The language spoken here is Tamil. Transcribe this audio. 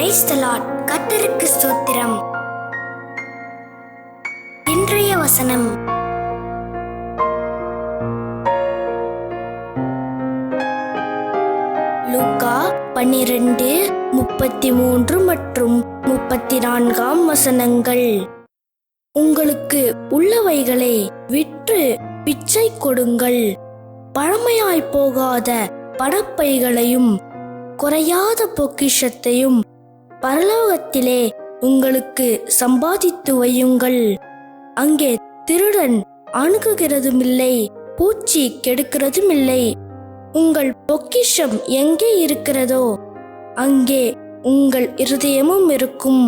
Praise the Lord. கர்த்தருக்கு ஸ்தோத்திரம். இன்றைய வசனம் லூக்கா 12:33 மற்றும் 34 வசனங்கள். உங்களுக்கு உள்ளவைகளை விற்று பிச்சை கொடுங்கள், பழமையாய் போகாத பணப்பைகளையும் குறையாத பொக்கிஷத்தையும் பரலோகத்திலே உங்களுக்கு சம்பாதித்து வையுங்கள். அங்கே திருடன் அணுகுகிறதுமில்லை, பூச்சி கெடுக்கிறதுமில்லை. உங்கள் பொக்கிஷம் எங்கே இருக்கிறதோ அங்கே உங்கள் இருதயமும் இருக்கும்.